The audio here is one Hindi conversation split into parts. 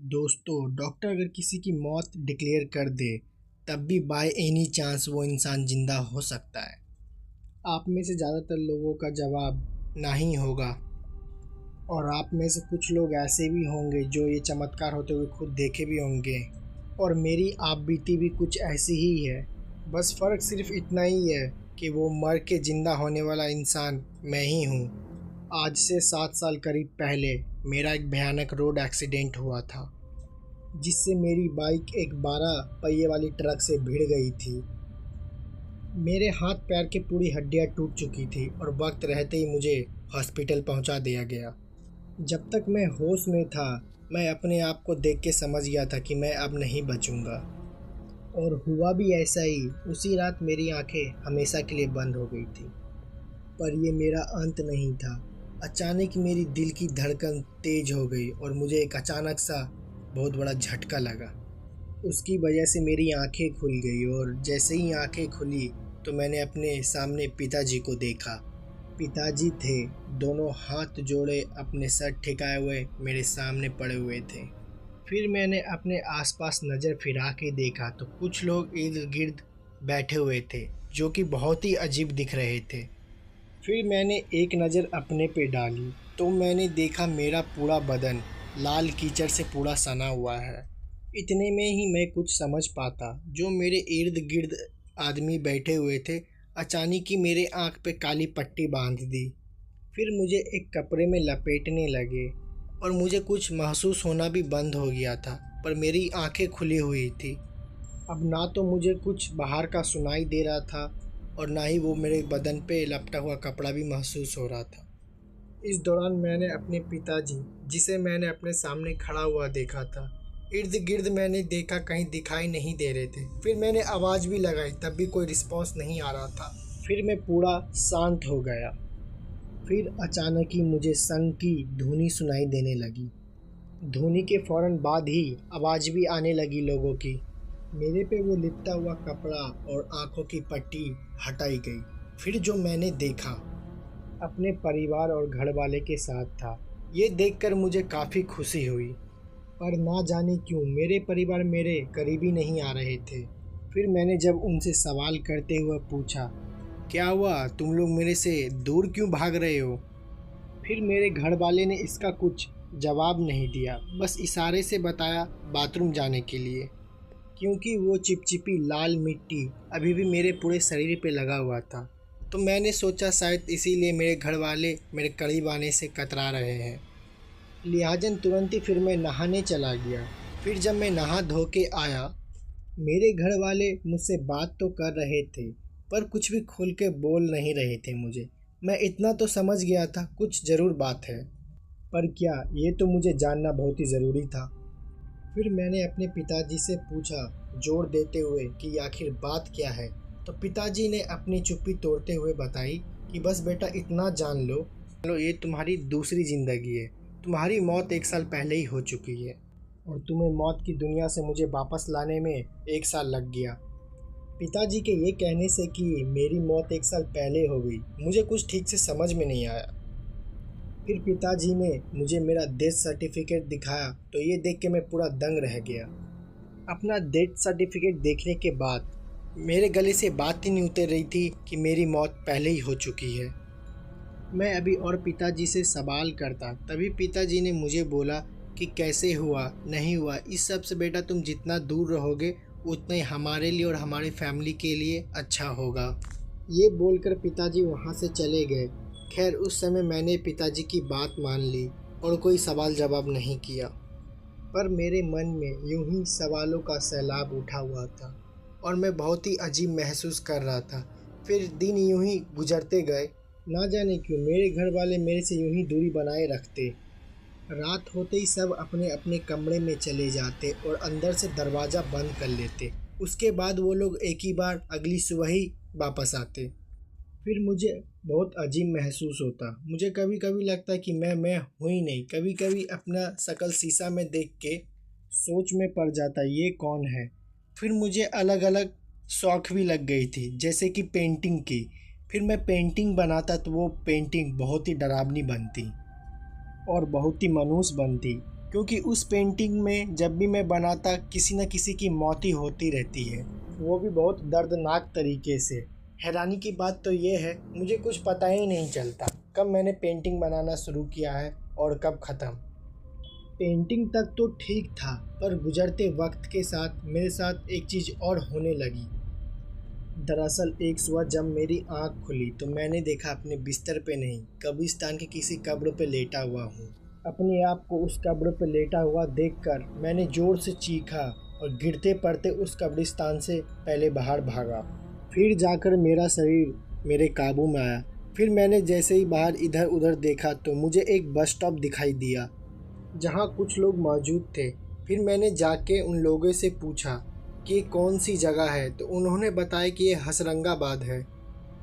दोस्तों, डॉक्टर अगर किसी की मौत डिक्लेयर कर दे तब भी बाय एनी चांस वो इंसान जिंदा हो सकता है। आप में से ज़्यादातर लोगों का जवाब नहीं होगा और आप में से कुछ लोग ऐसे भी होंगे जो ये चमत्कार होते हुए खुद देखे भी होंगे। और मेरी आप बीती भी कुछ ऐसी ही है। बस फ़र्क सिर्फ इतना ही है कि वो मर के ज़िंदा होने वाला इंसान मैं ही हूँ। आज से 7 साल करीब पहले मेरा एक भयानक रोड एक्सीडेंट हुआ था, जिससे मेरी बाइक एक 12 पहिए वाली ट्रक से भिड़ गई थी। मेरे हाथ पैर की पूरी हड्डियां टूट चुकी थी और वक्त रहते ही मुझे हॉस्पिटल पहुंचा दिया गया। जब तक मैं होश में था, मैं अपने आप को देख के समझ गया था कि मैं अब नहीं बचूंगा। और हुआ भी ऐसा ही। उसी रात मेरी आंखें हमेशा के लिए बंद हो गई थी। पर ये मेरा अंत नहीं था। अचानक मेरी दिल की धड़कन तेज हो गई और मुझे एक अचानक सा बहुत बड़ा झटका लगा। उसकी वजह से मेरी आंखें खुल गई और जैसे ही आंखें खुली तो मैंने अपने सामने पिताजी को देखा। पिताजी थे, दोनों हाथ जोड़े अपने सर ठिकाए हुए मेरे सामने पड़े हुए थे। फिर मैंने अपने आसपास नज़र फिरा के देखा तो कुछ लोग इर्द गिर्द बैठे हुए थे, जो कि बहुत ही अजीब दिख रहे थे। फिर मैंने एक नज़र अपने पे डाली तो मैंने देखा मेरा पूरा बदन लाल कीचड़ से पूरा सना हुआ है। इतने में ही मैं कुछ समझ पाता, जो मेरे इर्द गिर्द आदमी बैठे हुए थे अचानक ही मेरे आंख पे काली पट्टी बांध दी। फिर मुझे एक कपड़े में लपेटने लगे और मुझे कुछ महसूस होना भी बंद हो गया था, पर मेरी आंखें खुली हुई थी। अब ना तो मुझे कुछ बाहर का सुनाई दे रहा था और ना ही वो मेरे बदन पे लपटा हुआ कपड़ा भी महसूस हो रहा था। इस दौरान मैंने अपने पिताजी, जिसे मैंने अपने सामने खड़ा हुआ देखा था, इर्द गिर्द मैंने देखा कहीं दिखाई नहीं दे रहे थे। फिर मैंने आवाज़ भी लगाई, तब भी कोई रिस्पॉन्स नहीं आ रहा था। फिर मैं पूरा शांत हो गया। फिर अचानक ही मुझे संग की धुनी सुनाई देने लगी। धुनी के फौरन बाद ही आवाज़ भी आने लगी लोगों की। मेरे पे वो लिपटा हुआ कपड़ा और आंखों की पट्टी हटाई गई। फिर जो मैंने देखा अपने परिवार और घर वाले के साथ था। ये देखकर मुझे काफ़ी खुशी हुई, पर ना जाने क्यों मेरे परिवार मेरे करीबी नहीं आ रहे थे। फिर मैंने जब उनसे सवाल करते हुए पूछा, क्या हुआ, तुम लोग मेरे से दूर क्यों भाग रहे हो? फिर मेरे घर वाले ने इसका कुछ जवाब नहीं दिया, बस इशारे से बताया बाथरूम जाने के लिए, क्योंकि वो चिपचिपी लाल मिट्टी अभी भी मेरे पूरे शरीर पे लगा हुआ था। तो मैंने सोचा शायद इसीलिए मेरे घर वाले मेरे करीब आने से कतरा रहे हैं। लिहाजन तुरंत ही फिर मैं नहाने चला गया। फिर जब मैं नहा धो के आया, मेरे घर वाले मुझसे बात तो कर रहे थे, पर कुछ भी खुल के बोल नहीं रहे थे मुझे। मैं इतना तो समझ गया था कुछ ज़रूर बात है, पर क्या, ये तो मुझे जानना बहुत ही ज़रूरी था। फिर मैंने अपने पिताजी से पूछा, जोर देते हुए कि आखिर बात क्या है। तो पिताजी ने अपनी चुप्पी तोड़ते हुए बताई कि बस बेटा इतना जान लो ये तुम्हारी दूसरी ज़िंदगी है। तुम्हारी मौत 1 साल पहले ही हो चुकी है और तुम्हें मौत की दुनिया से मुझे वापस लाने में 1 साल लग गया। पिताजी के ये कहने से कि मेरी मौत 1 साल पहले हो गई, मुझे कुछ ठीक से समझ में नहीं आया। फिर पिताजी ने मुझे मेरा डेथ सर्टिफिकेट दिखाया तो ये देख के मैं पूरा दंग रह गया। अपना डेथ सर्टिफिकेट देखने के बाद मेरे गले से बात ही नहीं उतर रही थी कि मेरी मौत पहले ही हो चुकी है। मैं अभी और पिताजी से सवाल करता, तभी पिताजी ने मुझे बोला कि कैसे हुआ नहीं हुआ, इस सब से बेटा तुम जितना दूर रहोगे उतना ही हमारे लिए और हमारी फैमिली के लिए अच्छा होगा। ये बोलकर पिताजी वहाँ से चले गए। खैर उस समय मैंने पिताजी की बात मान ली और कोई सवाल जवाब नहीं किया, पर मेरे मन में यूं ही सवालों का सैलाब उठा हुआ था और मैं बहुत ही अजीब महसूस कर रहा था। फिर दिन यूं ही गुजरते गए। ना जाने क्यों मेरे घर वाले मेरे से यूं ही दूरी बनाए रखते। रात होते ही सब अपने अपने कमरे में चले जाते और अंदर से दरवाज़ा बंद कर लेते। उसके बाद वो लोग एक ही बार अगली सुबह ही वापस आते। फिर मुझे बहुत अजीब महसूस होता। मुझे कभी कभी लगता कि मैं हूँ ही नहीं। कभी कभी अपना शक्ल शीशा में देख के सोच में पड़ जाता ये कौन है। फिर मुझे अलग अलग शौक भी लग गई थी, जैसे कि पेंटिंग की। फिर मैं पेंटिंग बनाता तो वो पेंटिंग बहुत ही डरावनी बनती और बहुत ही मनहूस बनती। क्योंकि उस पेंटिंग में जब भी मैं बनाता किसी न किसी की मौत ही होती रहती है, वो भी बहुत दर्दनाक तरीके से। हैरानी की बात तो ये है, मुझे कुछ पता ही नहीं चलता कब मैंने पेंटिंग बनाना शुरू किया है और कब ख़त्म। पेंटिंग तक तो ठीक था, पर गुजरते वक्त के साथ मेरे साथ एक चीज़ और होने लगी। दरअसल एक सुबह जब मेरी आंख खुली तो मैंने देखा अपने बिस्तर पे नहीं, कब्रिस्तान के किसी कब्र पे लेटा हुआ हूँ। अपने आप को उस कब्र पे लेटा हुआ देखकर मैंने ज़ोर से चीखा और गिरते पड़ते उस कब्रिस्तान से पहले बाहर भागा। फिर जाकर मेरा शरीर मेरे काबू में आया। फिर मैंने जैसे ही बाहर इधर उधर देखा तो मुझे एक बस स्टॉप दिखाई दिया जहाँ कुछ लोग मौजूद थे। फिर मैंने जाके उन लोगों से पूछा कि कौन सी जगह है, तो उन्होंने बताया कि ये हसरंगाबाद है।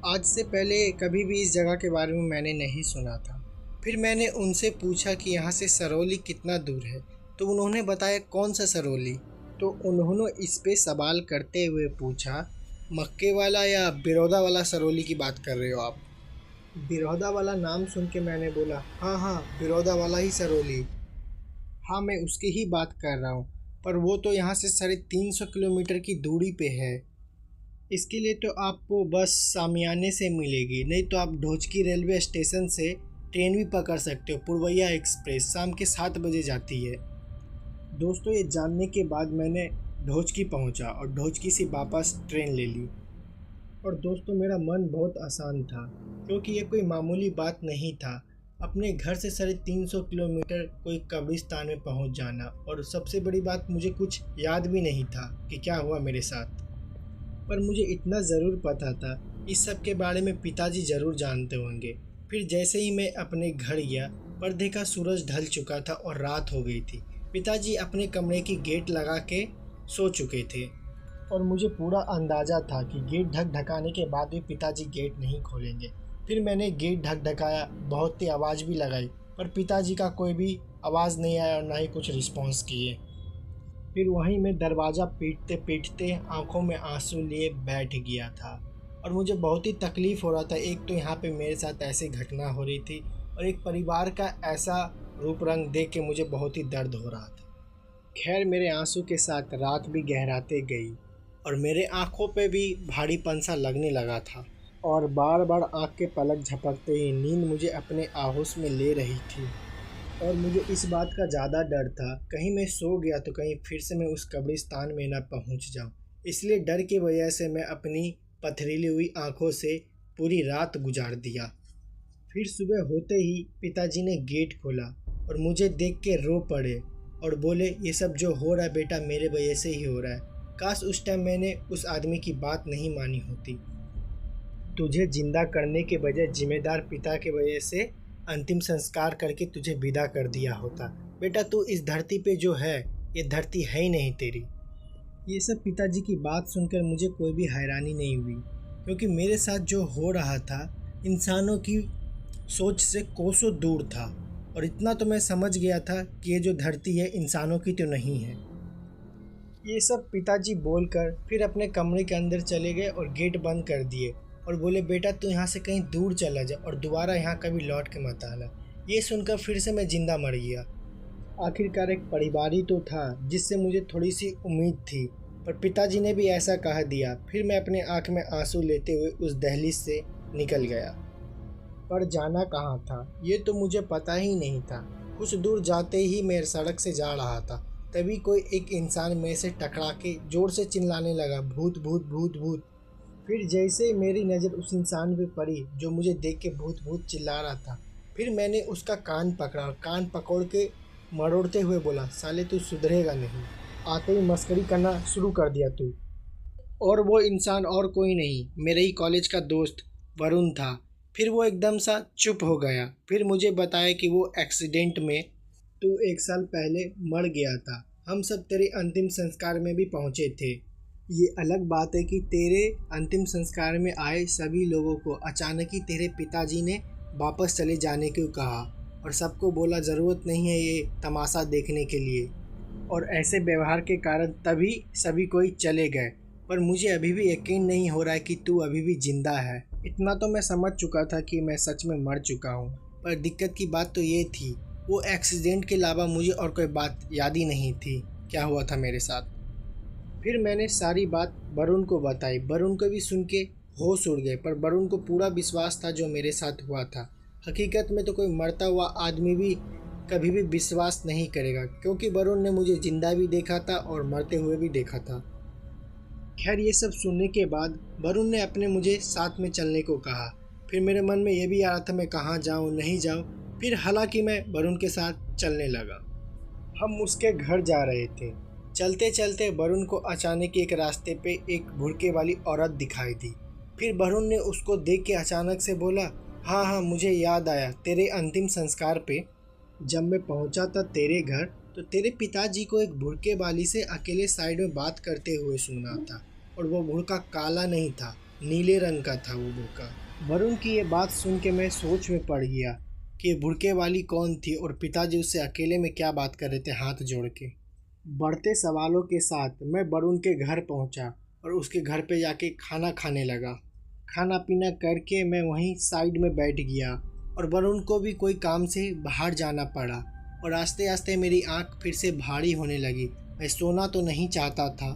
आज से पहले कभी भी इस जगह के बारे में मैंने नहीं सुना था। फिर मैंने उनसे पूछा कि यहाँ से सरौली कितना दूर है, तो उन्होंने बताया कौन सा सरौली। तो उन्होंने इस पे सवाल करते हुए पूछा, मक्के वाला या बिरौदा वाला सरौली की बात कर रहे हो आप? बिरौदा वाला नाम सुन के मैंने बोला, हाँ हाँ, बिरौदा वाला ही सरौली। हाँ, मैं उसकी ही बात कर रहा हूँ, पर वो तो यहाँ से 350 किलोमीटर की दूरी पे है। इसके लिए तो आपको बस सामियाने से मिलेगी, नहीं तो आप ढोचकी रेलवे स्टेशन से ट्रेन भी पकड़ सकते हो। पूर्वैया एक्सप्रेस शाम के 7 बजे जाती है। दोस्तों, ये जानने के बाद मैंने ढोचकी पहुंचा और ढोचकी से वापस ट्रेन ले ली। और दोस्तों, मेरा मन बहुत आसान था, क्योंकि ये कोई मामूली बात नहीं था। अपने घर से 350 किलोमीटर कोई कब्रिस्तान में पहुंच जाना, और सबसे बड़ी बात, मुझे कुछ याद भी नहीं था कि क्या हुआ मेरे साथ। पर मुझे इतना ज़रूर पता था, इस सब के बारे में पिताजी ज़रूर जानते होंगे। फिर जैसे ही मैं अपने घर गया, पर देखा सूरज ढल चुका था और रात हो गई थी। पिताजी अपने कमरे की गेट लगा के सो चुके थे, और मुझे पूरा अंदाज़ा था कि गेट ढकाने के बाद भी पिताजी गेट नहीं खोलेंगे। फिर मैंने गेट ढकाया, बहुत ही आवाज़ भी लगाई, पर पिताजी का कोई भी आवाज़ नहीं आया और ना ही कुछ रिस्पॉन्स किए। फिर वहीं मैं दरवाज़ा पीटते पीटते आंखों में आंसू लिए बैठ गया था, और मुझे बहुत ही तकलीफ़ हो रहा था। एक तो यहाँ पे मेरे साथ ऐसी घटना हो रही थी, और एक परिवार का ऐसा रूप रंग देख के मुझे बहुत ही दर्द हो रहा था। खैर, मेरे आंसू के साथ रात भी गहराते गई, और मेरे आंखों पे भी भारीपन सा लगने लगा था, और बार बार आँख के पलक झपकते ही नींद मुझे अपने आहोश में ले रही थी। और मुझे इस बात का ज़्यादा डर था, कहीं मैं सो गया तो कहीं फिर से मैं उस कब्रिस्तान में न पहुंच जाऊं। इसलिए डर की वजह से मैं अपनी पथरीली हुई आंखों से पूरी रात गुजार दिया। फिर सुबह होते ही पिताजी ने गेट खोला और मुझे देख के रो पड़े और बोले, ये सब जो हो रहा है बेटा, मेरे वजह से ही हो रहा है। काश उस टाइम मैंने उस आदमी की बात नहीं मानी होती। तुझे जिंदा करने के बजाय जिम्मेदार पिता के वजह से अंतिम संस्कार करके तुझे विदा कर दिया होता। बेटा, तू इस धरती पे जो है, ये धरती है ही नहीं तेरी। ये सब पिताजी की बात सुनकर मुझे कोई भी हैरानी नहीं हुई, क्योंकि मेरे साथ जो हो रहा था इंसानों की सोच से कोसों दूर था। और इतना तो मैं समझ गया था कि ये जो धरती है इंसानों की तो नहीं है। ये सब पिताजी बोलकर फिर अपने कमरे के अंदर चले गए और गेट बंद कर दिए, और बोले, बेटा तू यहाँ से कहीं दूर चला जा और दोबारा यहाँ कभी लौट के मत आना। ये सुनकर फिर से मैं जिंदा मर गया। आखिरकार एक परिवार ही तो था जिससे मुझे थोड़ी सी उम्मीद थी, पर पिताजी ने भी ऐसा कह दिया। फिर मैं अपने आँख में आंसू लेते हुए उस दहलीज से निकल गया। पर जाना कहाँ था ये तो मुझे पता ही नहीं था। कुछ दूर जाते ही मैं सड़क से जा रहा था, तभी कोई एक इंसान मेरे से टकरा के जोर से चिल्लाने लगा, भूत भूत भूत भूत। फिर जैसे मेरी नज़र उस इंसान पे पड़ी जो मुझे देख के भूत भूत चिल्ला रहा था, फिर मैंने उसका कान पकड़ा और कान पकड़ के मरोड़ते हुए बोला, साले तू सुधरेगा नहीं, आते ही मस्करी करना शुरू कर दिया तू। और वो इंसान और कोई नहीं, मेरे ही कॉलेज का दोस्त वरुण था। फिर वो एकदम सा चुप हो गया। फिर मुझे बताया कि वो एक्सीडेंट में तू 1 साल पहले मर गया था। हम सब तेरे अंतिम संस्कार में भी पहुँचे थे। ये अलग बात है कि तेरे अंतिम संस्कार में आए सभी लोगों को अचानक ही तेरे पिताजी ने वापस चले जाने को कहा, और सबको बोला ज़रूरत नहीं है ये तमाशा देखने के लिए, और ऐसे व्यवहार के कारण तभी सभी कोई चले गए। पर मुझे अभी भी यकीन नहीं हो रहा है कि तू अभी भी ज़िंदा है। इतना तो मैं समझ चुका था कि मैं सच में मर चुका हूँ, पर दिक्कत की बात तो ये थी, वो एक्सीडेंट के अलावा मुझे और कोई बात याद ही नहीं थी क्या हुआ था मेरे साथ। फिर मैंने सारी बात वरुण को बताई। वरुण को भी सुन के होश उड़ गए, पर वरुण को पूरा विश्वास था जो मेरे साथ हुआ था। हकीकत में तो कोई मरता हुआ आदमी भी कभी भी विश्वास नहीं करेगा, क्योंकि वरुण ने मुझे जिंदा भी देखा था और मरते हुए भी देखा था। खैर, ये सब सुनने के बाद वरुण ने अपने मुझे साथ में चलने को कहा। फिर मेरे मन में ये भी आ रहा था मैं कहाँ जाऊँ नहीं जाऊँ। फिर हालांकि मैं वरुण के साथ चलने लगा। हम उसके घर जा रहे थे। चलते चलते वरुण को अचानक एक रास्ते पे एक भुड़के वाली औरत दिखाई दी। फिर वरुण ने उसको देख के अचानक से बोला, हाँ हाँ मुझे याद आया, तेरे अंतिम संस्कार पे जब मैं पहुंचा था तेरे घर, तो तेरे पिताजी को एक भुड़के वाली से अकेले साइड में बात करते हुए सुना था। और वो भुड़का काला नहीं था, नीले रंग का था वो भुड़का। वरुण की ये बात सुन के मैं सोच में पड़ गया कि भुड़के वाली कौन थी और पिताजी उससे अकेले में क्या बात कर रहे थे हाथ जोड़ के। बढ़ते सवालों के साथ मैं वरुण के घर पहुंचा और उसके घर पे जाके खाना खाने लगा। खाना पीना करके मैं वहीं साइड में बैठ गया और वरुण को भी कोई काम से बाहर जाना पड़ा। और आस्ते आस्ते मेरी आंख फिर से भारी होने लगी। मैं सोना तो नहीं चाहता था,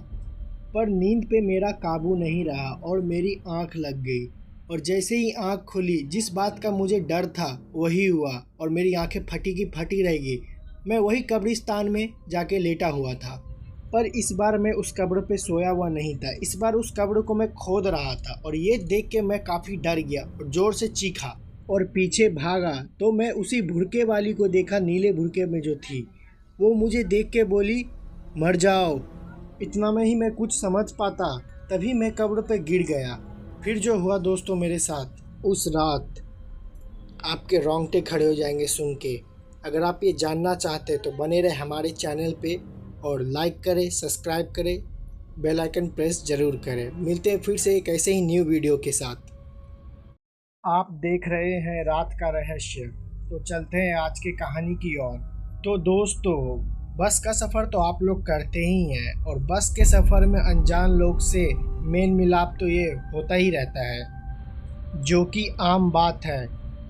पर नींद पे मेरा काबू नहीं रहा और मेरी आंख लग गई। और जैसे ही आंख खुली, जिस बात का मुझे डर था वही हुआ और मेरी आंखें फटी की फटी रह गई। मैं वही कब्रिस्तान में जाके लेटा हुआ था, पर इस बार मैं उस कब्र पे सोया हुआ नहीं था। इस बार उस कब्र को मैं खोद रहा था और ये देख के मैं काफ़ी डर गया और ज़ोर से चीखा और पीछे भागा तो मैं उसी भुड़के वाली को देखा, नीले भुड़के में जो थी। वो मुझे देख के बोली, मर जाओ। इतना में ही मैं कुछ समझ पाता, तभी मैं कब्र पे गिर गया। फिर जो हुआ दोस्तों मेरे साथ उस रात, आपके रोंगटे खड़े हो जाएंगे सुन के। अगर आप ये जानना चाहते हैं तो बने रहे हमारे चैनल पे और लाइक करें, सब्सक्राइब करें, बेल आइकन प्रेस ज़रूर करें। मिलते हैं फिर से एक ऐसे ही न्यू वीडियो के साथ। आप देख रहे हैं रात का रहस्य, तो चलते हैं आज की कहानी की ओर। तो दोस्तों, बस का सफ़र तो आप लोग करते ही हैं और बस के सफ़र में अनजान लोग से मेल मिलाप तो ये होता ही रहता है, जो कि आम बात है।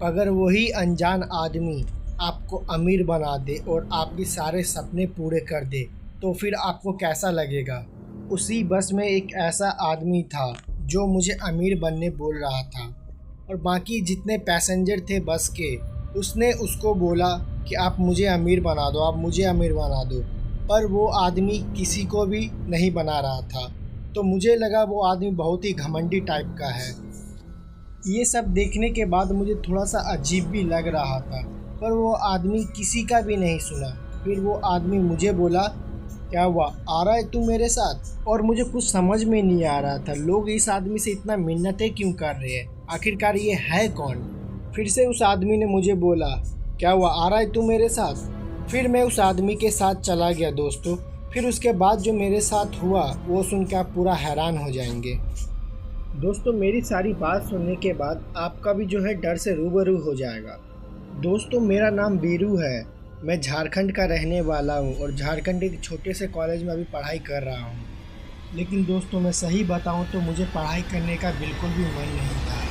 अगर वही अनजान आदमी आपको अमीर बना दे और आपके सारे सपने पूरे कर दे, तो फिर आपको कैसा लगेगा। उसी बस में एक ऐसा आदमी था जो मुझे अमीर बनने बोल रहा था और बाकी जितने पैसेंजर थे बस के, उसने उसको बोला कि आप मुझे अमीर बना दो, आप मुझे अमीर बना दो। पर वो आदमी किसी को भी नहीं बना रहा था। तो मुझे लगा वो आदमी बहुत ही घमंडी टाइप का है। ये सब देखने के बाद मुझे थोड़ा सा अजीब भी लग रहा था, पर वो आदमी किसी का भी नहीं सुना। फिर वो आदमी मुझे बोला, क्या हुआ, आ रहा है तू मेरे साथ? और मुझे कुछ समझ में नहीं आ रहा था, लोग इस आदमी से इतना मिन्नतें क्यों कर रहे हैं, आखिरकार ये है कौन। फिर से उस आदमी ने मुझे बोला, क्या हुआ, आ रहा है तू मेरे साथ? फिर मैं उस आदमी के साथ चला गया दोस्तों। फिर उसके बाद जो मेरे साथ हुआ वो सुन के आप पूरा हैरान हो जाएंगे। दोस्तों, मेरी सारी बात सुनने के बाद आपका भी जो है डर से रूबरू हो जाएगा। दोस्तों, मेरा नाम बीरू है। मैं झारखंड का रहने वाला हूँ और झारखंड के एक छोटे से कॉलेज में अभी पढ़ाई कर रहा हूँ। लेकिन दोस्तों, मैं सही बताऊँ तो मुझे पढ़ाई करने का बिल्कुल भी मन नहीं था।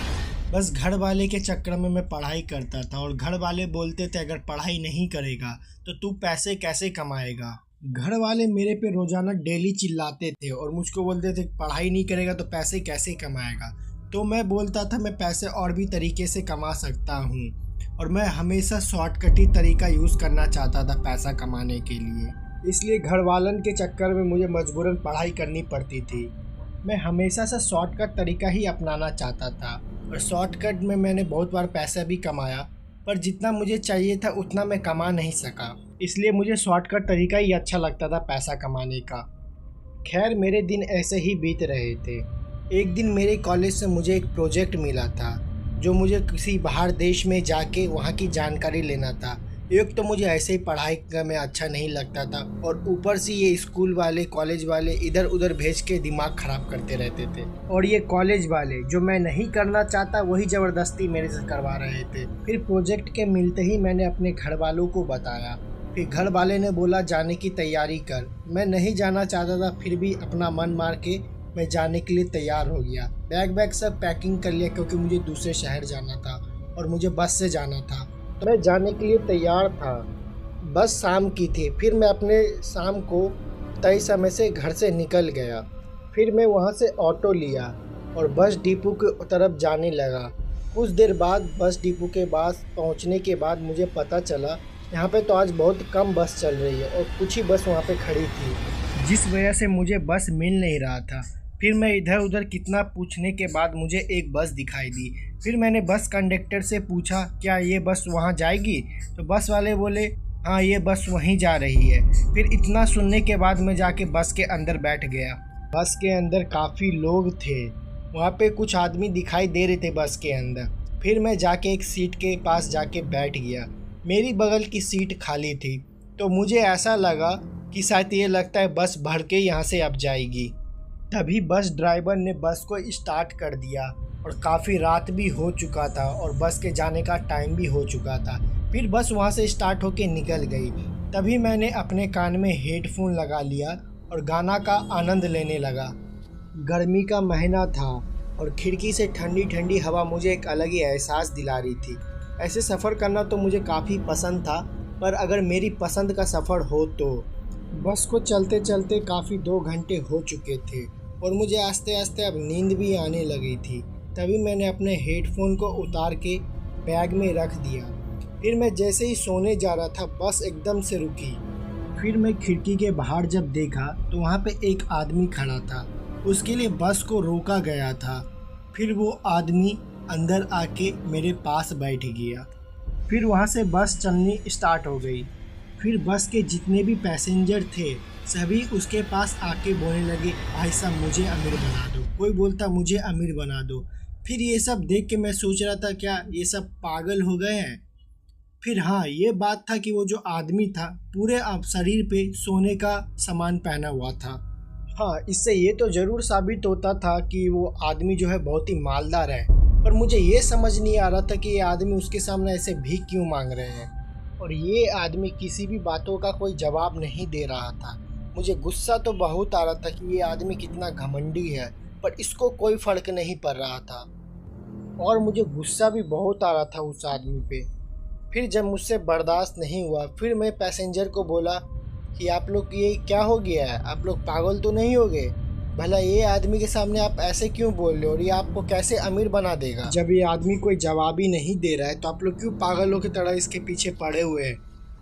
बस घर वाले के चक्कर में मैं पढ़ाई करता था और घर वाले बोलते थे अगर पढ़ाई नहीं करेगा तो तू पैसे कैसे कमाएगा। घर वाले मेरे पे रोज़ाना डेली चिल्लाते थे और मुझको बोलते थे पढ़ाई नहीं करेगा तो पैसे कैसे कमाएगा। तो मैं बोलता था मैं पैसे और भी तरीके से कमा सकता हूँ और मैं हमेशा शॉर्टकटी तरीका यूज़ करना चाहता था पैसा कमाने के लिए। इसलिए घर वालन के चक्कर में मुझे मजबूरन पढ़ाई करनी पड़ती थी। मैं हमेशा से शॉर्टकट तरीका ही अपनाना चाहता था और शॉर्टकट में मैंने बहुत बार पैसा भी कमाया, पर जितना मुझे चाहिए था उतना मैं कमा नहीं सका। इसलिए मुझे शॉर्टकट तरीका ही अच्छा लगता था पैसा कमाने का। खैर, मेरे दिन ऐसे ही बीत रहे थे। एक दिन मेरे कॉलेज से मुझे एक प्रोजेक्ट मिला था जो मुझे किसी बाहर देश में जाके वहाँ की जानकारी लेना था। एक तो मुझे ऐसे ही पढ़ाई का में अच्छा नहीं लगता था और ऊपर से ये स्कूल वाले कॉलेज वाले इधर उधर भेज के दिमाग ख़राब करते रहते थे। और ये कॉलेज वाले जो मैं नहीं करना चाहता वही ज़बरदस्ती मेरे से करवा रहे थे। फिर प्रोजेक्ट के मिलते ही मैंने अपने घर वालों को बताया। फिर घर वाले ने बोला जाने की तैयारी कर। मैं नहीं जाना चाहता था, फिर भी अपना मन मार के मैं जाने के लिए तैयार हो गया। बैग सब पैकिंग कर लिया क्योंकि मुझे दूसरे शहर जाना था और मुझे बस से जाना था। तो मैं जाने के लिए तैयार था। बस शाम की थी। फिर मैं अपने शाम को तय समय से घर से निकल गया। फिर मैं वहाँ से ऑटो लिया और बस डिपो की तरफ जाने लगा। कुछ देर बाद बस डिपो के पास पहुँचने के बाद मुझे पता चला यहाँ पे तो आज बहुत कम बस चल रही है और कुछ ही बस वहाँ पे खड़ी थी, जिस वजह से मुझे बस मिल नहीं रहा था। फिर मैं इधर उधर कितना पूछने के बाद मुझे एक बस दिखाई दी। फिर मैंने बस कंडक्टर से पूछा क्या ये बस वहाँ जाएगी, तो बस वाले बोले हाँ ये बस वहीं जा रही है। फिर इतना सुनने के बाद मैं जाके बस के अंदर बैठ गया। बस के अंदर काफ़ी लोग थे, वहाँ पे कुछ आदमी दिखाई दे रहे थे बस के अंदर। फिर मैं जाके एक सीट के पास जाके बैठ गया। मेरी बगल की सीट खाली थी, तो मुझे ऐसा लगा कि शायद ये लगता है बस भर के यहाँ से अब जाएगी। तभी बस ड्राइवर ने बस को स्टार्ट कर दिया और काफ़ी रात भी हो चुका था और बस के जाने का टाइम भी हो चुका था। फिर बस वहाँ से स्टार्ट होके निकल गई। तभी मैंने अपने कान में हेडफोन लगा लिया और गाना का आनंद लेने लगा। गर्मी का महीना था और खिड़की से ठंडी ठंडी हवा मुझे एक अलग ही एहसास दिला रही थी। ऐसे सफ़र करना तो मुझे काफ़ी पसंद था, पर अगर मेरी पसंद का सफ़र हो तो। बस को चलते चलते काफ़ी 2 घंटे हो चुके थे और मुझे आस्ते आस्ते अब नींद भी आने लगी थी। तभी मैंने अपने हेडफोन को उतार के बैग में रख दिया। फिर मैं जैसे ही सोने जा रहा था बस एकदम से रुकी। फिर मैं खिड़की के बाहर जब देखा तो वहाँ पे एक आदमी खड़ा था, उसके लिए बस को रोका गया था। फिर वो आदमी अंदर आके मेरे पास बैठ गया। फिर वहाँ से बस चलनी स्टार्ट हो गई। फिर बस के जितने भी पैसेंजर थे सभी उसके पास आके बोलने लगे भाई साहब मुझे अमीर बना दो, कोई बोलता मुझे अमीर बना दो। फिर ये सब देख के मैं सोच रहा था क्या ये सब पागल हो गए हैं। फिर हाँ ये बात था कि वो जो आदमी था पूरे शरीर पे सोने का सामान पहना हुआ था। हाँ इससे ये तो ज़रूर साबित होता था कि वो आदमी जो है बहुत ही मालदार है, पर मुझे ये समझ नहीं आ रहा था कि ये आदमी उसके सामने ऐसे भीख क्यों मांग रहे हैं और ये आदमी किसी भी बातों का कोई जवाब नहीं दे रहा था। मुझे गुस्सा तो बहुत आ रहा था कि ये आदमी कितना घमंडी है, पर इसको कोई फ़र्क नहीं पड़ रहा था और मुझे गुस्सा भी बहुत आ रहा था उस आदमी पे। फिर जब मुझसे बर्दाश्त नहीं हुआ फिर मैं पैसेंजर को बोला कि आप लोग ये क्या हो गया है, आप लोग पागल तो नहीं हो गए, भला ये आदमी के सामने आप ऐसे क्यों बोल रहे हो और ये आपको कैसे अमीर बना देगा। जब ये आदमी कोई जवाब ही नहीं दे रहा है तो आप लोग क्यों पागलों की तरह इसके पीछे पड़े हुए हैं।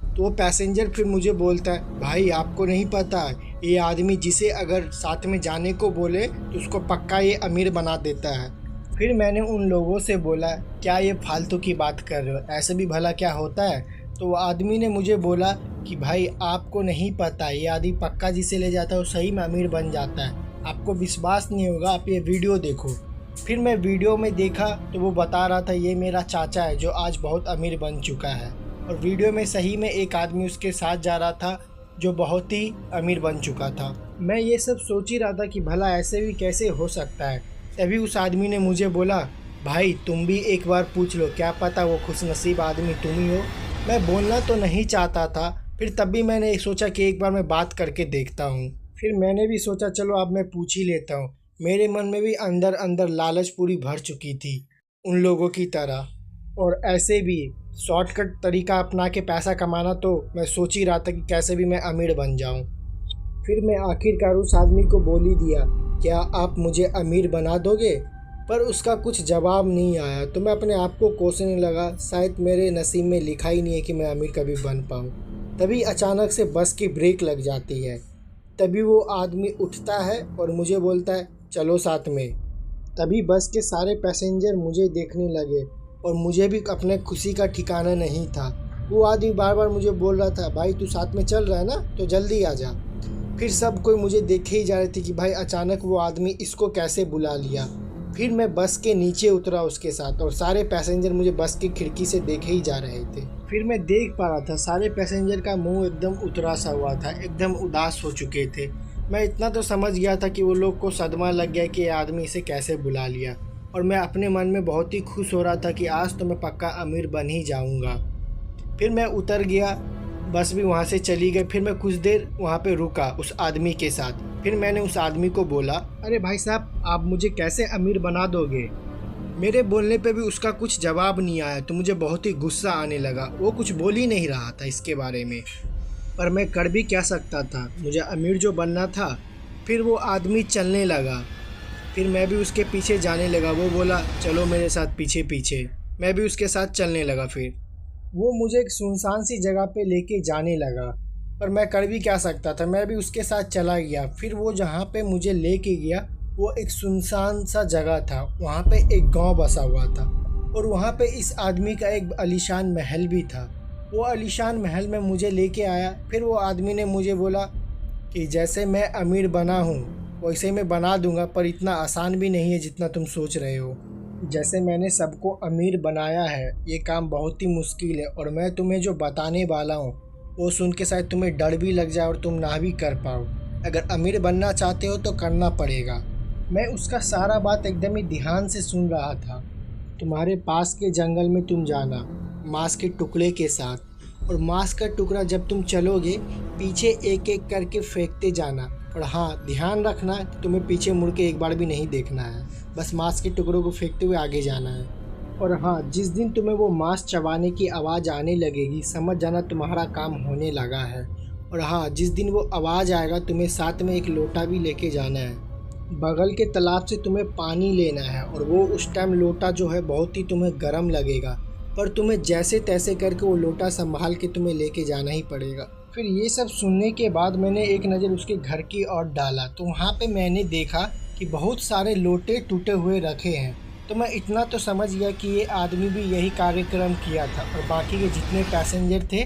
तो वो पैसेंजर फिर मुझे बोलता है भाई आपको नहीं पता ये आदमी जिसे अगर साथ में जाने को बोले तो उसको पक्का ये अमीर बना देता है। फिर मैंने उन लोगों से बोला क्या ये फालतू की बात कर रहे हो, ऐसे भी भला क्या होता है। तो वो आदमी ने मुझे बोला कि भाई आपको नहीं पता ये आदमी पक्का जिसे ले जाता है वो सही में अमीर बन जाता है, आपको विश्वास नहीं होगा आप ये वीडियो देखो। फिर मैं वीडियो में देखा तो वो बता रहा था ये मेरा चाचा है जो आज बहुत अमीर बन चुका है और वीडियो में सही में एक आदमी उसके साथ जा रहा था जो बहुत ही अमीर बन चुका था। मैं ये सब सोच ही रहा था कि भला ऐसे भी कैसे हो सकता है। तभी उस आदमी ने मुझे बोला भाई तुम भी एक बार पूछ लो, क्या पता वो खुशनसीब आदमी तुम ही हो। मैं बोलना तो नहीं चाहता था, फिर तब भी मैंने सोचा कि एक बार मैं बात करके देखता हूँ। फिर मैंने भी सोचा चलो अब मैं पूछ ही लेता हूँ। मेरे मन में भी अंदर अंदर लालच पूरी भर चुकी थी उन लोगों की तरह, और ऐसे भी शॉर्टकट तरीका अपना के पैसा कमाना तो मैं सोच ही रहा था कि कैसे भी मैं अमीर बन जाऊँ। फिर मैं आखिरकार उस आदमी को बोल ही दिया क्या आप मुझे अमीर बना दोगे, पर उसका कुछ जवाब नहीं आया। तो मैं अपने आप को कोसने लगा शायद मेरे नसीब में लिखा ही नहीं है कि मैं अमीर कभी बन पाऊँ। तभी अचानक से बस की ब्रेक लग जाती है। तभी वो आदमी उठता है और मुझे बोलता है चलो साथ में। तभी बस के सारे पैसेंजर मुझे देखने लगे और मुझे भी अपने खुशी का ठिकाना नहीं था। वो आदमी बार बार मुझे बोल रहा था भाई तू साथ में चल रहा है ना तो जल्दी आ जा। फिर सब कोई मुझे देखे ही जा रहे थे कि भाई अचानक वो आदमी इसको कैसे बुला लिया। फिर मैं बस के नीचे उतरा उसके साथ और सारे पैसेंजर मुझे बस की खिड़की से देखे ही जा रहे थे। फिर मैं देख पा रहा था सारे पैसेंजर का मुंह एकदम उतरा सा हुआ था, एकदम उदास हो चुके थे। मैं इतना तो समझ गया था कि वो लोग को सदमा लग गया कि ये आदमी इसे कैसे बुला लिया, और मैं अपने मन में बहुत ही खुश हो रहा था कि आज तो मैं पक्का अमीर बन ही जाऊंगा। फिर मैं उतर गया, बस भी वहाँ से चली गई। फिर मैं कुछ देर वहाँ पे रुका उस आदमी के साथ। फिर मैंने उस आदमी को बोला अरे भाई साहब आप मुझे कैसे अमीर बना दोगे, मेरे बोलने पे भी उसका कुछ जवाब नहीं आया तो मुझे बहुत ही गुस्सा आने लगा। वो कुछ बोल ही नहीं रहा था इसके बारे में, पर मैं कर भी क्या सकता था, मुझे अमीर जो बनना था। फिर वो आदमी चलने लगा, फिर मैं भी उसके पीछे जाने लगा। वो बोला चलो मेरे साथ पीछे पीछे, मैं भी उसके साथ चलने लगा। फिर वो मुझे एक सुनसान सी जगह पे लेके जाने लगा, पर मैं कर भी क्या सकता था, मैं भी उसके साथ चला गया। फिर वो जहाँ पे मुझे लेके गया वो एक सुनसान सा जगह था, वहाँ पे एक गांव बसा हुआ था और वहाँ पे इस आदमी का एक आलीशान महल भी था। वो आलीशान महल में मुझे लेके आया। फिर वो आदमी ने मुझे बोला कि जैसे मैं अमीर बना हूँ वैसे मैं बना दूंगा, पर इतना आसान भी नहीं है जितना तुम सोच रहे हो। जैसे मैंने सबको अमीर बनाया है ये काम बहुत ही मुश्किल है, और मैं तुम्हें जो बताने वाला हूँ वो सुन के शायद तुम्हें डर भी लग जाए और तुम ना भी कर पाओ। अगर अमीर बनना चाहते हो तो करना पड़ेगा। मैं उसका सारा बात एकदम ही ध्यान से सुन रहा था। तुम्हारे पास के जंगल में तुम जाना मांस के टुकड़े के साथ, और मांस का टुकड़ा जब तुम चलोगे पीछे एक एक करके फेंकते जाना, और हाँ ध्यान रखना कि तुम्हें पीछे मुड़ के एक बार भी नहीं देखना है, बस मांस के टुकड़ों को फेंकते हुए आगे जाना है। और हाँ, जिस दिन तुम्हें वो मांस चबाने की आवाज़ आने लगेगी समझ जाना तुम्हारा काम होने लगा है। और हाँ, जिस दिन वो आवाज़ आएगा तुम्हें साथ में एक लोटा भी लेके जाना है। बगल के तालाब से तुम्हें पानी लेना है, और वो उस टाइम लोटा जो है बहुत ही तुम्हें गर्म लगेगा, पर तुम्हें जैसे तैसे करके वो लोटा संभाल के तुम्हें लेके जाना ही पड़ेगा। फिर ये सब सुनने के बाद मैंने एक नज़र उसके घर की ओर डाला तो वहाँ पे मैंने देखा कि बहुत सारे लोटे टूटे हुए रखे हैं। तो मैं इतना तो समझ गया कि ये आदमी भी यही कार्यक्रम किया था, और बाकी के जितने पैसेंजर थे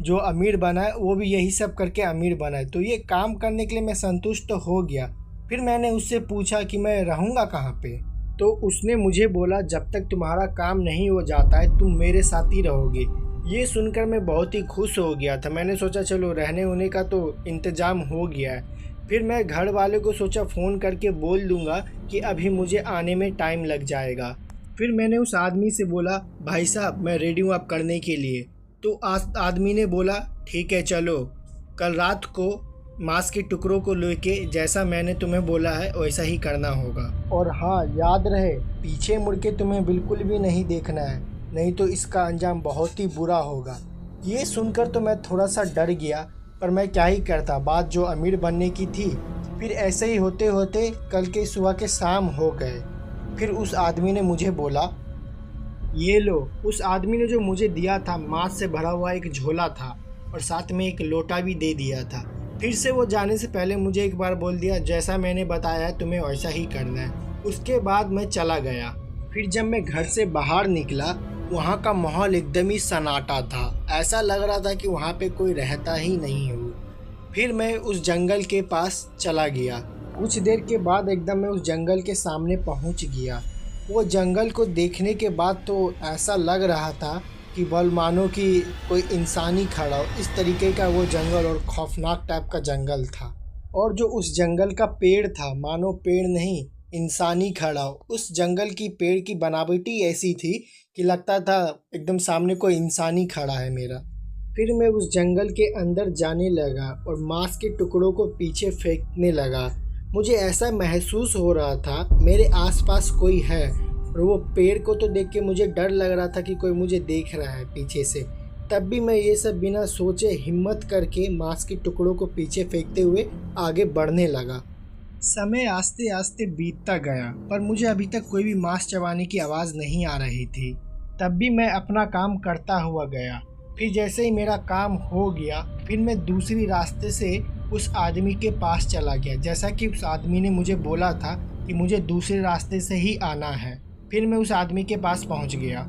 जो अमीर बनाए वो भी यही सब करके अमीर बनाए। तो ये काम करने के लिए मैं संतुष्ट तो हो गया। फिर मैंने उससे पूछा कि मैं रहूँगा कहाँ पे, तो उसने मुझे बोला जब तक तुम्हारा काम नहीं हो जाता है तुम मेरे साथ ही रहोगे। ये सुनकर मैं बहुत ही खुश हो गया था। मैंने सोचा चलो रहने होने का तो इंतज़ाम हो गया है। फिर मैं घर वाले को सोचा फ़ोन करके बोल दूंगा कि अभी मुझे आने में टाइम लग जाएगा। फिर मैंने उस आदमी से बोला भाई साहब मैं रेडी हूँ अब करने के लिए। तो आदमी ने बोला ठीक है चलो, कल रात को मांस के टुकड़ों को लेके जैसा मैंने तुम्हें बोला है वैसा ही करना होगा। और हाँ याद रहे पीछे मुड़ के तुम्हें बिल्कुल भी नहीं देखना है, नहीं तो इसका अंजाम बहुत ही बुरा होगा। ये सुनकर तो मैं थोड़ा सा डर गया, पर मैं क्या ही करता, बात जो अमीर बनने की थी। फिर ऐसे ही होते होते कल के सुबह के शाम हो गए। फिर उस आदमी ने मुझे बोला ये लो। उस आदमी ने जो मुझे दिया था मांस से भरा हुआ एक झोला था और साथ में एक लोटा भी दे दिया था। फिर से वो जाने से पहले मुझे एक बार बोल दिया जैसा मैंने बताया है तुम्हें वैसा ही करना है। उसके बाद मैं चला गया। फिर जब मैं घर से बाहर निकला वहाँ का माहौल एकदम ही सन्नाटा था, ऐसा लग रहा था कि वहाँ पे कोई रहता ही नहीं हो। फिर मैं उस जंगल के पास चला गया। कुछ देर के बाद एकदम मैं उस जंगल के सामने पहुँच गया। वो जंगल को देखने के बाद तो ऐसा लग रहा था कि बल मानो कि कोई इंसान ही खड़ा हो, इस तरीके का वो जंगल और खौफनाक टाइप का जंगल था। और जो उस जंगल का पेड़ था मानो पेड़ नहीं इंसान ही खड़ा हो। उस जंगल की पेड़ की बनावटी ऐसी थी कि लगता था एकदम सामने कोई इंसान ही खड़ा है मेरा। फिर मैं उस जंगल के अंदर जाने लगा और मांस के टुकड़ों को पीछे फेंकने लगा। मुझे ऐसा महसूस हो रहा था मेरे आसपास कोई है, और वो पेड़ को तो देख के मुझे डर लग रहा था कि कोई मुझे देख रहा है पीछे से। तब भी मैं ये सब बिना सोचे हिम्मत करके मांस के टुकड़ों को पीछे फेंकते हुए आगे बढ़ने लगा। समय आस्ते आस्ते बीतता गया, पर मुझे अभी तक कोई भी मांस चबाने की आवाज़ नहीं आ रही थी। तब भी मैं अपना काम करता हुआ गया। फिर जैसे ही मेरा काम हो गया फिर मैं दूसरी रास्ते से उस आदमी के पास चला गया, जैसा कि उस आदमी ने मुझे बोला था कि मुझे दूसरे रास्ते से ही आना है। फिर मैं उस आदमी के पास पहुंच गया।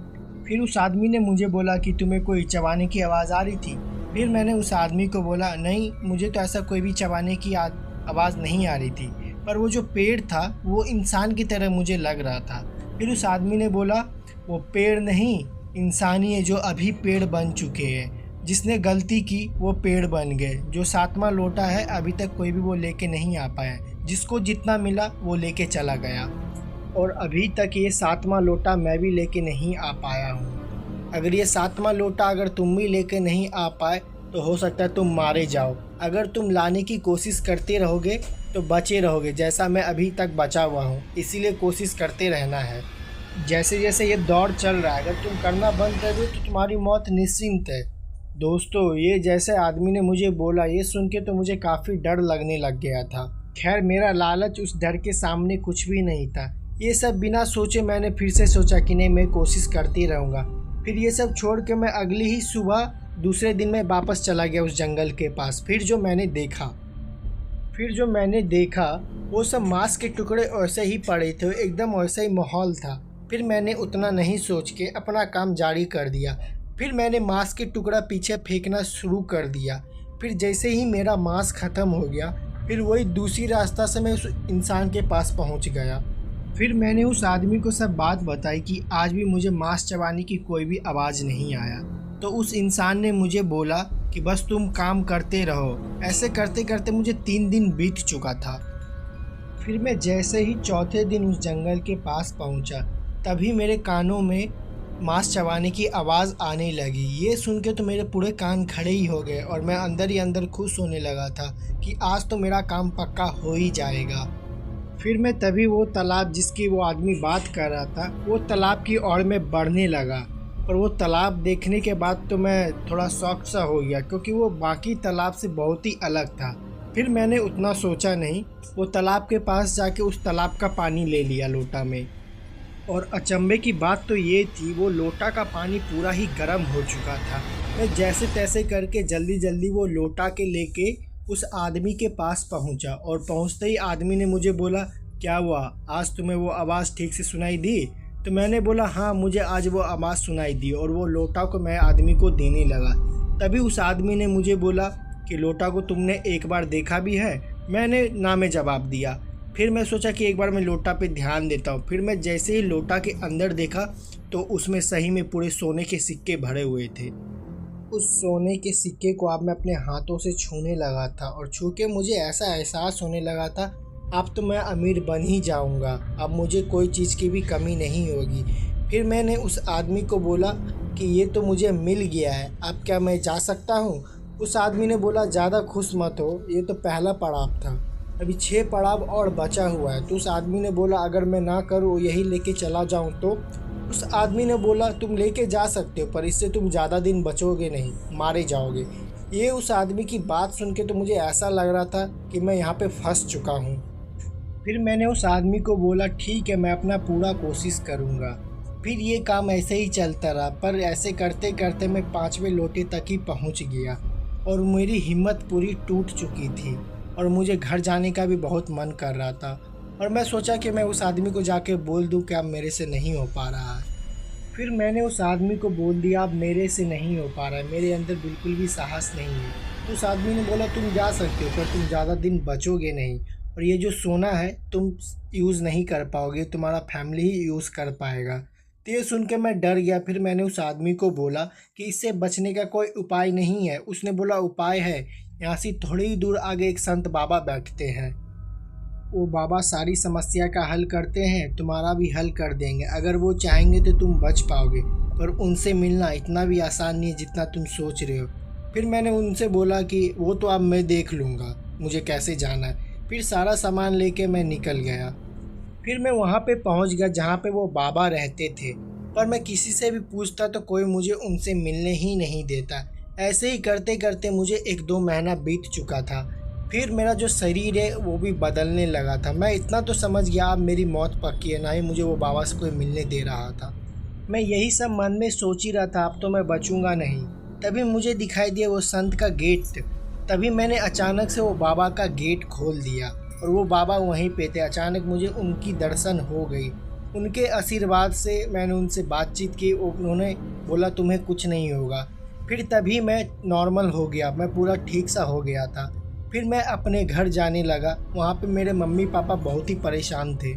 फिर उस आदमी ने मुझे बोला कि तुम्हें कोई चबाने की आवाज़ आ रही थी। फिर मैंने उस आदमी को बोला नहीं, मुझे तो ऐसा कोई भी चबाने की आवाज़ नहीं आ रही थी, पर वो जो पेड़ था वो इंसान की तरह मुझे लग रहा था। फिर उस आदमी ने बोला वो पेड़ नहीं इंसान ही है जो अभी पेड़ बन चुके हैं, जिसने गलती की वो पेड़ बन गए। जो 7वां लोटा है अभी तक कोई भी वो लेके नहीं आ पाया, जिसको जितना मिला वो लेके चला गया, और अभी तक ये 7वां लोटा मैं भी लेके नहीं आ पाया हूँ। अगर ये 7वां लोटा अगर तुम भी लेके नहीं आ पाए तो हो सकता है तुम मारे जाओ। अगर तुम लाने की कोशिश करते रहोगे तो बचे रहोगे, जैसा मैं अभी तक बचा हुआ हूँ, इसीलिए कोशिश करते रहना है। जैसे जैसे ये दौर चल रहा है, अगर तुम करना बंद कर दो तो तुम्हारी मौत निश्चिंत है। दोस्तों, ये जैसे आदमी ने मुझे बोला, ये सुन के तो मुझे काफ़ी डर लगने लग गया था। खैर, मेरा लालच उस डर के सामने कुछ भी नहीं था। ये सब बिना सोचे मैंने फिर से सोचा कि नहीं, मैं कोशिश करती रहूँगा। फिर ये सब छोड़ के मैं अगली ही सुबह दूसरे दिन में वापस चला गया उस जंगल के पास। फिर जो मैंने देखा वो सब मांस के टुकड़े ऐसे ही पड़े थे, एकदम वैसा ही माहौल था। फिर मैंने उतना नहीं सोच के अपना काम जारी कर दिया। फिर मैंने मांस के टुकड़ा पीछे फेंकना शुरू कर दिया। फिर जैसे ही मेरा मांस ख़त्म हो गया, फिर वही दूसरी रास्ता से मैं उस इंसान के पास पहुंच गया। फिर मैंने उस आदमी को सब बात बताई कि आज भी मुझे मांस चबाने की कोई भी आवाज़ नहीं आया। तो उस इंसान ने मुझे बोला कि बस तुम काम करते रहो। ऐसे करते करते मुझे 3 दिन बीत चुका था। फिर मैं जैसे ही चौथे दिन उस जंगल के पास पहुंचा, तभी मेरे कानों में मांस चबाने की आवाज़ आने लगी। ये सुन के तो मेरे पूरे कान खड़े ही हो गए और मैं अंदर ही अंदर खुश होने लगा था कि आज तो मेरा काम पक्का हो ही जाएगा। फिर मैं तभी वो तालाब जिसकी वो आदमी बात कर रहा था, वो तालाब की ओर में बढ़ने लगा। और वो तालाब देखने के बाद तो मैं थोड़ा शॉक सा हो गया, क्योंकि वो बाकी तालाब से बहुत ही अलग था। फिर मैंने उतना सोचा नहीं, वो तालाब के पास जाके उस तालाब का पानी ले लिया लोटा में। और अचंभे की बात तो ये थी, वो लोटा का पानी पूरा ही गर्म हो चुका था। मैं जैसे तैसे करके जल्दी जल्दी वो लोटा के लेके उस आदमी के पास पहुंचा। और पहुंचते ही आदमी ने मुझे बोला, क्या हुआ, आज तुम्हें वो आवाज़ ठीक से सुनाई दी? तो मैंने बोला, हाँ, मुझे आज वो आवाज़ सुनाई दी। और वो लोटा को मैं आदमी को देने लगा। तभी उस आदमी ने मुझे बोला कि लोटा को तुमने एक बार देखा भी है? मैंने ना में जवाब दिया। फिर मैं सोचा कि एक बार मैं लोटा पे ध्यान देता हूँ। फिर मैं जैसे ही लोटा के अंदर देखा तो उसमें सही में पूरे सोने के सिक्के भरे हुए थे। उस सोने के सिक्के को अब मैं अपने हाथों से छूने लगा था और छू के मुझे ऐसा एहसास होने लगा था, अब तो मैं अमीर बन ही जाऊंगा, अब मुझे कोई चीज़ की भी कमी नहीं होगी। फिर मैंने उस आदमी को बोला कि ये तो मुझे मिल गया है, अब क्या मैं जा सकता हूँ? उस आदमी ने बोला, ज़्यादा खुश मत हो, ये तो पहला पड़ाव था, अभी 6 पड़ाव और बचा हुआ है। तो उस आदमी ने बोला, अगर मैं ना करूँ, यही लेके चला जाऊँ तो? उस आदमी ने बोला, तुम लेके जा सकते हो, पर इससे तुम ज़्यादा दिन बचोगे नहीं, मारे जाओगे। ये उस आदमी की बात सुन के तो मुझे ऐसा लग रहा था कि मैं यहाँ पे फंस चुका हूँ। फिर मैंने उस आदमी को बोला, ठीक है, मैं अपना पूरा कोशिश करूँगा। फिर ये काम ऐसे ही चलता रहा, पर ऐसे करते करते मैं 5वें लोटे तक ही पहुँच गया और मेरी हिम्मत पूरी टूट चुकी थी और मुझे घर जाने का भी बहुत मन कर रहा था। और मैं सोचा कि मैं उस आदमी को जाके बोल दूं कि अब मेरे से नहीं हो पा रहा है। फिर मैंने उस आदमी को बोल दिया, अब मेरे से नहीं हो पा रहा है, मेरे अंदर बिल्कुल भी साहस नहीं है। तो उस आदमी ने बोला, तुम जा सकते हो, पर तुम ज़्यादा दिन बचोगे नहीं, और ये जो सोना है तुम यूज़ नहीं कर पाओगे, तुम्हारा फैमिली ही यूज़ कर पाएगा। तो ये सुन के मैं डर गया। फिर मैंने उस आदमी को बोला कि इससे बचने का कोई उपाय नहीं है। उसने बोला, उपाय है, यहाँ से थोड़ी ही दूर आगे एक संत बाबा बैठते हैं, वो बाबा सारी समस्या का हल करते हैं, तुम्हारा भी हल कर देंगे। अगर वो चाहेंगे तो तुम बच पाओगे, पर उनसे मिलना इतना भी आसान नहीं है जितना तुम सोच रहे हो। फिर मैंने उनसे बोला कि वो तो अब मैं देख लूँगा, मुझे कैसे जाना है। फिर सारा सामान लेके मैं निकल गया। फिर मैं वहाँ पे पहुँच गया जहाँ पे वो बाबा रहते थे, पर मैं किसी से भी पूछता तो कोई मुझे उनसे मिलने ही नहीं देता। ऐसे ही करते करते मुझे 1-2 महीना बीत चुका था। फिर मेरा जो शरीर है वो भी बदलने लगा था। मैं इतना तो समझ गया, अब मेरी मौत पक्की है, ना ही मुझे वो बाबा से कोई मिलने दे रहा था। मैं यही सब मन में सोच ही रहा था, अब तो मैं बचूंगा नहीं। तभी मुझे दिखाई दिया वो संत का गेट। तभी मैंने अचानक से वो बाबा का गेट खोल दिया और वो बाबा वहीं पे थे। अचानक मुझे उनकी दर्शन हो गई। उनके आशीर्वाद से मैंने उनसे बातचीत की। उन्होंने बोला, तुम्हें कुछ नहीं होगा। फिर तभी मैं नॉर्मल हो गया, मैं पूरा ठीक सा हो गया था। फिर मैं अपने घर जाने लगा। वहाँ पे मेरे मम्मी पापा बहुत ही परेशान थे।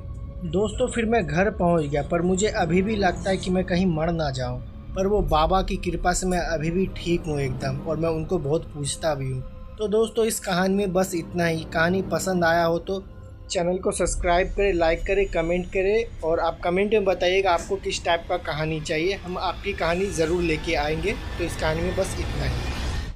दोस्तों, फिर मैं घर पहुँच गया, पर मुझे अभी भी लगता है कि मैं कहीं मर ना जाऊँ। पर वो बाबा की कृपा से मैं अभी भी ठीक हूँ एकदम, और मैं उनको बहुत पूछता भी हूँ। तो दोस्तों, इस कहानी में बस इतना ही। कहानी पसंद आया हो तो चैनल को सब्सक्राइब करें, लाइक करें, कमेंट करें, और आप कमेंट में बताइएगा आपको किस टाइप का कहानी चाहिए। हम आपकी कहानी ज़रूर लेके आएंगे। तो इस कहानी में बस इतना ही।